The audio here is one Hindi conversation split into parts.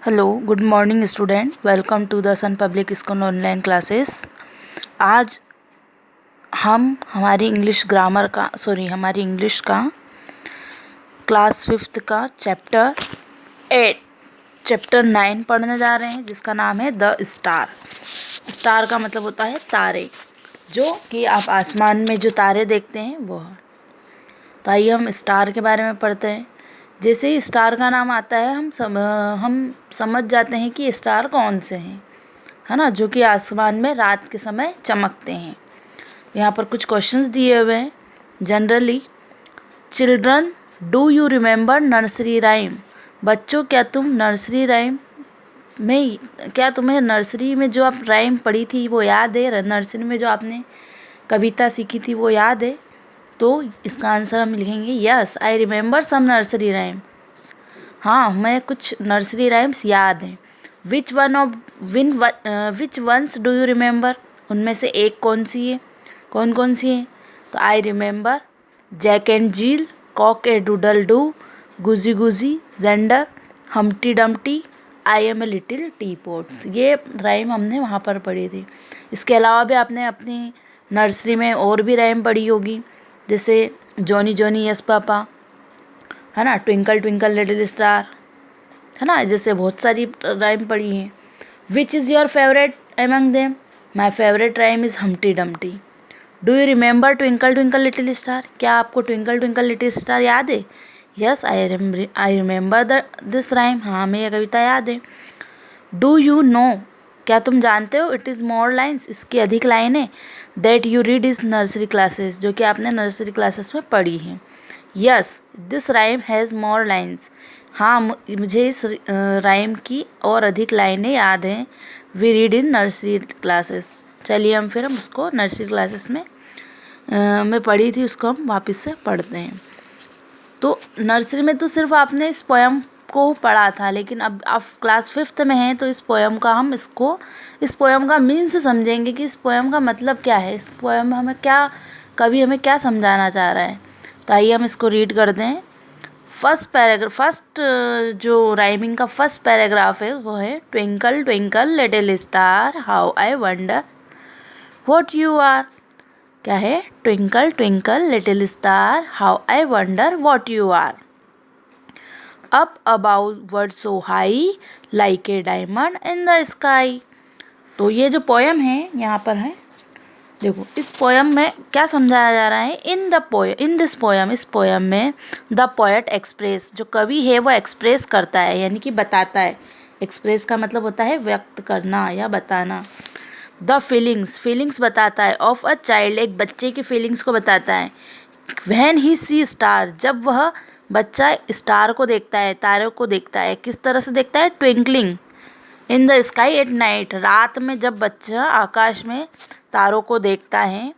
Hello good morning student, welcome to the sun public school online classes. आज हम हमारी इंग्लिश का क्लास 5th का चैप्टर 9 पढ़ने जा रहे हैं, जिसका नाम है द स्टार। स्टार का मतलब होता है तारे, जो कि आप आसमान में जो तारे देखते हैं वो। तो आइए हम स्टार के बारे में पढ़ते हैं। जैसे ही स्टार का नाम आता है हम समझ जाते हैं कि स्टार कौन से हैं, है ना, जो कि आसमान में रात के समय चमकते हैं। यहाँ पर कुछ क्वेश्चंस दिए हुए हैं। Generally, children do you remember nursery rhyme? बच्चों, क्या तुम्हें नर्सरी में जो आप राइम पढ़ी थी वो याद है? नर्सरी में जो आपने कविता सीखी थी वो याद है? तो इसका आंसर हम लिखेंगे yes I remember some nursery rhymes. हाँ, हमें कुछ नर्सरी राइम्स याद हैं। Which ones do you remember? उनमें से एक कौन सी है? कौन सी है? तो I remember Jack and Jill, cock a doodle doo, goosey goosey, gander, humpty dumpty, I am a little teapots. ये राइम हमने वहाँ पर पढ़ी थी। इसके अलावा भी आपने अपनी नर्सरी में और भी राइम पढ़ी होगी, जैसे जॉनी जॉनी यस पापा, है ना, ट्विंकल ट्विंकल लिटिल स्टार, है ना, जैसे बहुत सारी राइम पढ़ी हैं। Which is your favourite among them? My favourite rhyme is हमटी Dumpty. Do you remember twinkle twinkle little star? क्या आपको ट्विंकल ट्विंकल लिटिल स्टार याद है? Yes I remember this rhyme. हाँ, हमें यह कविता याद है। Do you know? क्या तुम जानते हो? इट इज़ मोर लाइन्स, इसकी अधिक लाइनें। That you read is nursery classes, जो कि आपने नर्सरी क्लासेस में पढ़ी हैं। Yes this rhyme has more lines. हाँ, मुझे इस राइम की और अधिक लाइनें याद हैं। We read in nursery classes. चलिए हम उसको नर्सरी क्लासेस में पढ़ी थी, उसको हम वापस से पढ़ते हैं। तो नर्सरी में तो सिर्फ आपने इस पोएम को पढ़ा था, लेकिन अब आप क्लास 5th में हैं तो इस पोएम का मीन्स समझेंगे कि इस पोएम का मतलब क्या है, इस पोएम में कवि हमें क्या समझाना चाह रहा है। तो आइए हम इसको रीड करते हैं। फर्स्ट जो राइमिंग का फर्स्ट पैराग्राफ है वो है twinkle twinkle little star how I wonder what you are. क्या है? Twinkle twinkle little star how I wonder what you are. Up about world so high like a diamond in the sky. तो ये जो पोयम है यहाँ पर है, देखो इस पोयम में क्या समझाया जा रहा है। इस पोयम में द पोएट एक्सप्रेस, जो कवि है वो एक्सप्रेस करता है, यानी कि बताता है। एक्सप्रेस का मतलब होता है व्यक्त करना या बताना। द फीलिंग्स बताता है। ऑफ अ चाइल्ड, एक बच्चे की फीलिंग्स को बताता है। व्हेन ही सी स्टार, जब वह बच्चा स्टार को देखता है, तारों को देखता है। किस तरह से देखता है? Twinkling in the sky at night, रात में जब बच्चा आकाश में तारों को देखता है।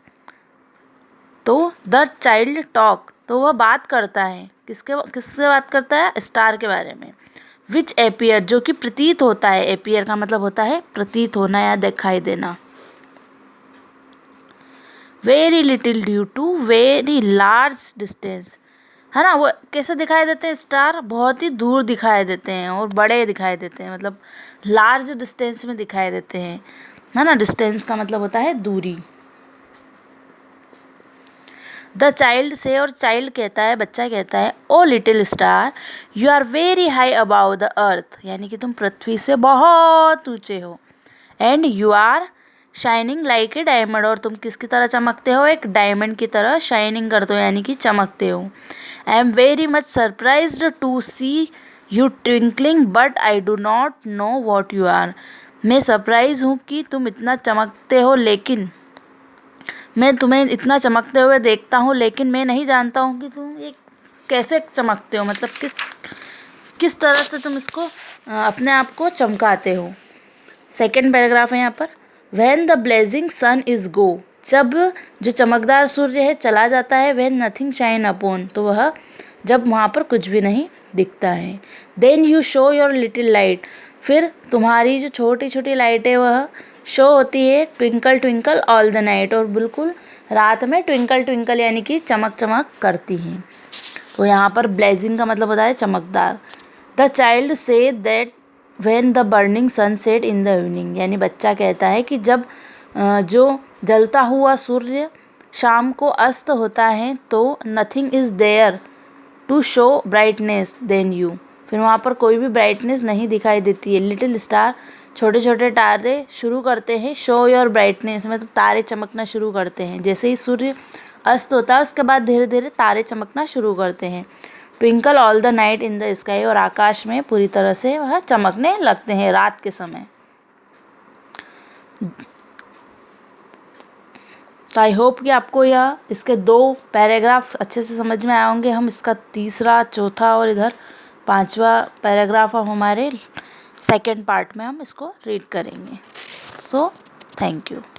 तो द चाइल्ड टॉक, तो वह बात करता है। किससे बात करता है? स्टार के बारे में। विच एपियर, जो कि प्रतीत होता है। एपियर का मतलब होता है प्रतीत होना या दिखाई देना। Very little due to very large distance, है ना, वो कैसे दिखाई देते हैं? स्टार बहुत ही दूर दिखाई देते हैं और बड़े दिखाई देते हैं, मतलब लार्ज डिस्टेंस में दिखाई देते हैं, है ना। डिस्टेंस का मतलब होता है दूरी। द चाइल्ड से, और चाइल्ड कहता है, बच्चा कहता है, oh little star you are very high above the earth, यानी कि तुम पृथ्वी से बहुत ऊंचे हो। And you are shining like a diamond, और तुम किसकी तरह चमकते हो? एक डायमंड की तरह शाइनिंग करते हो, यानी कि चमकते हो। I am very much surprised to see you twinkling but I do not know what you are. मैं सरप्राइज हूँ कि तुम इतना चमकते हो, लेकिन मैं तुम्हें इतना चमकते हुए देखता हूँ, लेकिन मैं नहीं जानता हूँ कि तुम ये कैसे चमकते हो, मतलब किस तरह से तुम इसको अपने आप को चमकाते हो। सेकेंड पैराग्राफ है यहाँ पर। When the blazing sun is go, जब जो चमकदार सूर्य है चला जाता है। व्हेन नथिंग शाइन अपॉन, तो वह जब वहाँ पर कुछ भी नहीं दिखता है। Then you show your little light, फिर तुम्हारी जो छोटी छोटी लाइट है वह शो होती है। Twinkle twinkle all the night, और बिल्कुल रात में ट्विंकल ट्विंकल यानी कि चमक चमक करती हैं। तो यहाँ पर ब्लेजिंग का मतलब होता है चमकदार। The child say that when the burning sun set in the evening, यानी बच्चा कहता है कि जब जो जलता हुआ सूर्य शाम को अस्त होता है तो nothing is there to show brightness then you, फिर वहाँ पर कोई भी ब्राइटनेस नहीं दिखाई देती है। लिटिल स्टार, छोटे छोटे तारे शुरू करते हैं शो योर ब्राइटनेस, मतलब तारे चमकना शुरू करते हैं। जैसे ही सूर्य अस्त होता है उसके बाद धीरे धीरे तारे चमकना शुरू करते हैं। Twinkle all the night in the sky, और आकाश में पूरी तरह से वह चमकने लगते हैं रात के समय। तो आई होप कि आपको यह इसके 2 पैराग्राफ अच्छे से समझ में आए होंगे। हम इसका तीसरा, चौथा और इधर 5वां पैराग्राफ अब हमारे सेकेंड पार्ट में हम इसको रीड करेंगे। So thank you.